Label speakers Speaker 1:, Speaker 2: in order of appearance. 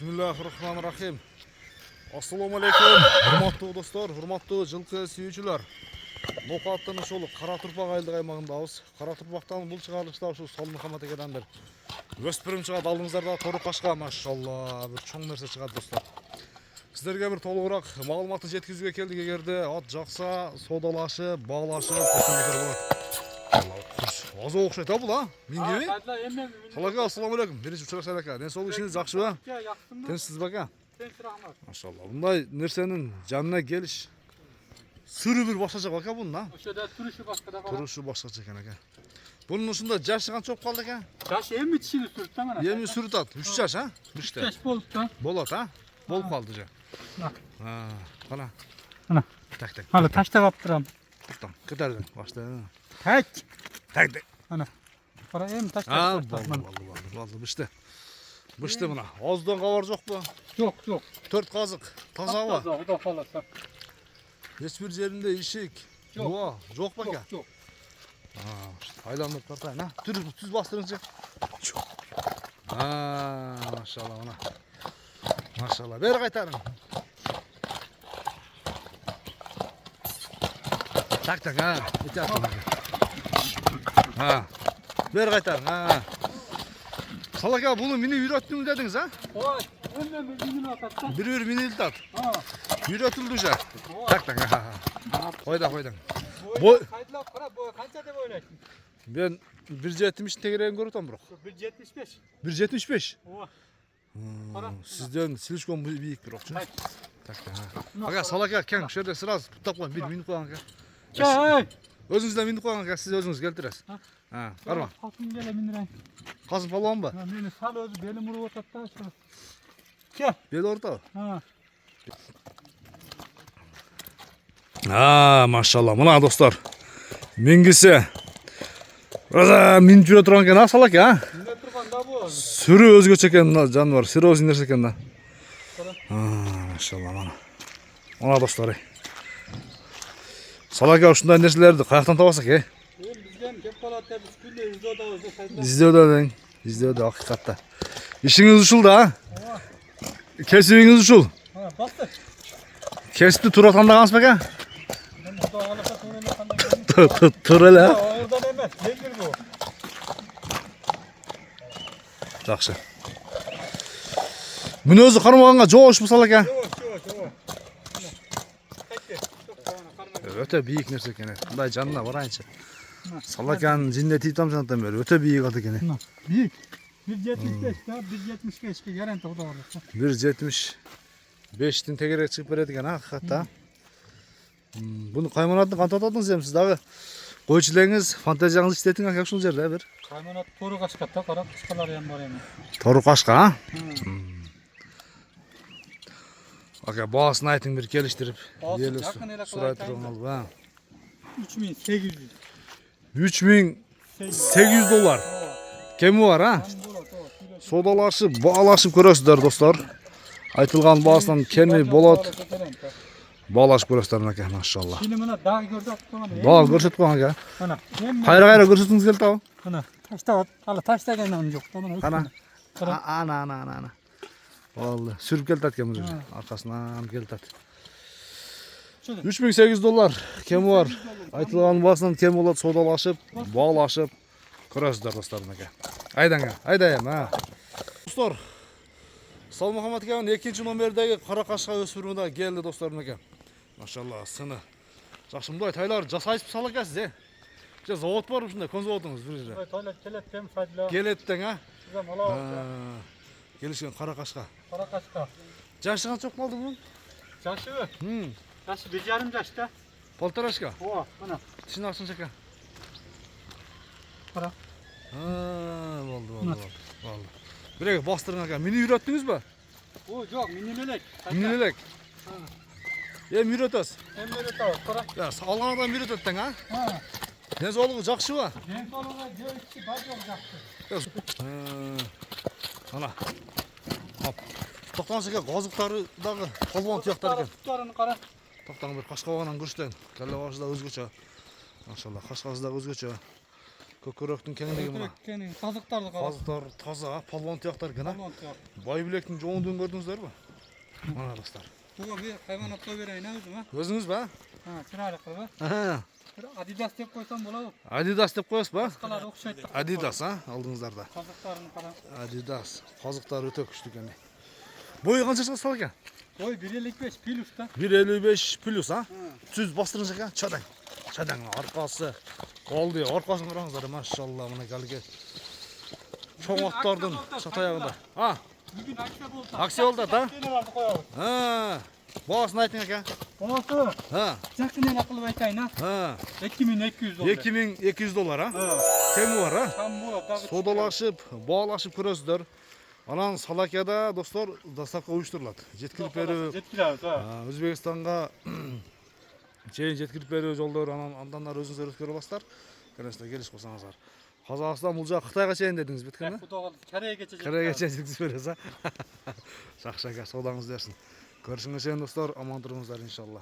Speaker 1: Bismillahirrahmanirrahim. Assalamu alaikum. Hurmatlı dostlar, hurmatlı жылқы сүйүүчүлөр. Ноқаттын ошол Кара Турпак айылдык аймагындабыз. Кара Турпактан бул чыгарылышта ошо Салмухаммад экеден бир өспүрүм чыгат. Алдыңыздарда Торукашка, машалла, бир чоң нерсе чыгат достор. Сиздерге бир толугураак маалыматты жеткизүүгө келдик. Эгерде ат жакса, соодалашып, баалашып, көрсөңүздөр болот. Аз окшойт а бул, а? Мингеби? Салака, ассаламу алейкум. Биринчи учурак салака. Ден соолук ишиңиз жакшыбы? Тынчсызбы ака? Машалла. Мындай нерсенин жанына келиш сыры бир башкача ака бунун, а?
Speaker 2: Ошода турушу башка да.
Speaker 1: Турушу башкача экен ака. Бунун ушунда жашы канча болуп калды экен?
Speaker 2: Жашы эми тишини сүрүттү мына.
Speaker 1: Эми сүрүтат. 3 жаш, а?
Speaker 2: 3 жаш болуп да.
Speaker 1: Болот, а? Болуп калды жа. Кана.
Speaker 2: Мына.
Speaker 1: Так.
Speaker 2: Алы таштап аптырам.
Speaker 1: Токтом. Кетердин башта.
Speaker 2: Так.
Speaker 1: Так.
Speaker 2: Ана. Кара эми таштап.
Speaker 1: Болду. Бышты мына. Аздан кабар жокпу?
Speaker 2: Жок.
Speaker 1: 4 казык. Тазабы?
Speaker 2: Таза, Кудай кааласа.
Speaker 1: Эч бир жеринде ишик, буа жок бекен?
Speaker 2: Жок.
Speaker 1: Айланып картайын, а? Түз бастырыңызчы. Машалла мына. Машалла. Бери кайтарың. Так, Бери кайтарың, Салака, буну мени үйрөттүң дедиңиз, а?
Speaker 2: Ой, эми минин атат да.
Speaker 1: Бир минут атат. Үйрөтүлдү жа. Так. Койдуң.
Speaker 2: Кайдылап кара, бой канча деп ойлойсуң?
Speaker 1: Мен 1.70 тегерегин көрүп атам бирок.
Speaker 2: 1.75.
Speaker 1: 1.75?
Speaker 2: Ооба.
Speaker 1: Сизден слишком бийик бирокчу. Так. Ага, Салака, кең, ошол жерде сразу туптап коюн, бир минут койгон ака.
Speaker 2: Чай.
Speaker 1: Өзүңүздөн минут койгон ака, сиз өзүңүз келтиресиз. Карма.
Speaker 2: Касым келе минирен.
Speaker 1: Касым палуанбы?
Speaker 2: Мени сал өзү белим уруп атат да ошо. Ке.
Speaker 1: Бел орто. Машалла. Мына достор. Мингисе. Минип жүрө турган экен, Салака, а?
Speaker 2: Мине турганда бу.
Speaker 1: Сүрү өзгөчө экен мына жаныбар. Серьезный нерсе экен да. Машалла мына. Мына достор. Салака ушундай нерселерди каяктан табасак,
Speaker 2: Бизден кеп калат деп күндө
Speaker 1: издөөдө. Издөөдө акыйкатта. Ишиңиз ушул да, а? Кесибиңиз ушул.
Speaker 2: Басты.
Speaker 1: Кесипти туура тандагансызбы ака?
Speaker 2: Кудай кааласа туура эле
Speaker 1: Туура эле.
Speaker 2: Ордан эмес, жеңил бу.
Speaker 1: Жакшы. Мүнөзү кармаганга жоошпу Салака?
Speaker 2: Жок.
Speaker 1: Өтө бийик нерсе экен. Мындай жанына барайынчы. Салаканын жинде тийип тамчанаттан бери өтө бийик ат экен.
Speaker 2: Бийик. 1.75 да, 1.75ке гарант Кудай кааласа.
Speaker 1: 1.75'tin тегерек чыгып берет экен, акыйкатта. Буну кайманатын кантип атадыңыз эми сиз дагы? Койчулеңиз, фантазияңызды иштетиң ака ушул жерде бир.
Speaker 2: Кайманат тору качкат да, кара кышкалары ham бар эми.
Speaker 1: Тору кашка, а? Ака, баасын айтың бир келиштирип. Сурай турган албы,
Speaker 2: 3800.
Speaker 1: 3800 доллар. Кеми бар, а? Соодалашып, баалашып көрөсүздөр достор. Айтылган баасынан кеми болот. Баалашып көрөсүздөр ака, машалла.
Speaker 2: Сени мына даг көрсөтүп
Speaker 1: Даг көрсөтүп коюң ака.
Speaker 2: Мына.
Speaker 1: Кайра көрсөтүңүз келип атабы?
Speaker 2: Мына. Таштап, алы таштаган жок.
Speaker 1: Ана. Болду. Сүрүп келтат экен бул. Аркасынан келтат. 3800 доллар кеми бар. Айтылган баасынан кем болот, соодалашып, баалашып көрөсүздөр достор ака. Айдайм, Достор, Салмухаммад аканын 2-чи номердеги кара кашка өспүрүмү да келди достор ака. Машалла, сыны. Жакшы, мындай тайлар жасайсызбы Салакасыз, Же завод барбы ушундай, кон заводуңуз бир жерде?
Speaker 2: Тойлап келет дем сайдла.
Speaker 1: Келет тең, а?
Speaker 2: Сизем алабыз.
Speaker 1: Келишкен кара кашка.
Speaker 2: Кара кашка.
Speaker 1: Жашы канча болду бунун?
Speaker 2: Жашыбы? Жашы 1,5 жашта.
Speaker 1: Полторашка.
Speaker 2: Ооба, мына.
Speaker 1: Тишин акчын ака.
Speaker 2: Кара.
Speaker 1: Болду. Бирек бастырың ака. Мени үйрөттүңүзбү?
Speaker 2: Жок, минилелек.
Speaker 1: Минилелек. Эми үйрөтөсүз.
Speaker 2: Эми үйрөтөбүз, кара.
Speaker 1: Алган адам үйрөтөт тең, а? Ден соолугу жакшыбы?
Speaker 2: Ден соолугу жөйүкчү бар жок жакшы.
Speaker 1: Ана. Токтоңуз ака, казыктары дагы полбон тияктар экен.
Speaker 2: Туттарын кара.
Speaker 1: Токтоң бир кашкабагынан көрсөтөйүн. Калле башы да өзгөчө. Машалла, кашкасы да өзгөчө. Көкөрөктүн кеңдиги мына.
Speaker 2: Көкөрөктүн тазыктарды карап.
Speaker 1: Тазыктар таза, палван тияктар экен, а?
Speaker 2: Балон тияк.
Speaker 1: Бай билектин жоңдугун көрдүңүздөрбү? Мына достор.
Speaker 2: Буга bir hayvanat koy bereyim özüm ha.
Speaker 1: Өзүңүз ба?
Speaker 2: Ha, çırağlı kılba.
Speaker 1: Ага.
Speaker 2: Bir Adidas dep koysam bolabı.
Speaker 1: Adidas деп коесуз ба?
Speaker 2: Kalar okşaydı.
Speaker 1: Adidas, а? Алдыңыздарда.
Speaker 2: Kazıklarını falan.
Speaker 1: Adidas. Казыктар өтө күчтүү экен. Бою канча чыгат экен?
Speaker 2: Boy 1.55 pil usta.
Speaker 1: 1.55 плюс, а?
Speaker 2: Ha.
Speaker 1: Түз бастырыңыз экен. Чадаң. Чадаң аркасы. Колду, аркасын караңыздар, машалла, мына калге. Чоң аттардын чатаягында. А,
Speaker 2: Bugün akşam oldu.
Speaker 1: акция болду да?
Speaker 2: Yine vardı koyalım.
Speaker 1: Ha. Баасын айтың экен.
Speaker 2: Babası.
Speaker 1: Ha.
Speaker 2: Çakının akıllı baytayın ha.
Speaker 1: Ha.
Speaker 2: 2200 dolar.
Speaker 1: $2200, а?
Speaker 2: Ha.
Speaker 1: Кеми бар, а?
Speaker 2: Tam bu da.
Speaker 1: Содалашып, баалашып көрөсүздөр. Анан Салакияда достор доставка уюштурулат. Жеткирип берүү,
Speaker 2: Жетkiler ha.
Speaker 1: Өзбекстанга чейин жеткирип берүү жолдору андан ары өзүңүздөр өткөрө аласыздар. Конечно, келишип калсаңыздар. Казакстан бул жак Кытайга чейин дедиңиз биткени?
Speaker 2: Kudağı kereye geçecek.
Speaker 1: Кореяга чейин жеткизип беребиз, а? Жакшы ака, саудаңыз берсин. Көрүшүңүзгө чейин достор, аман туруңуздар иншалла.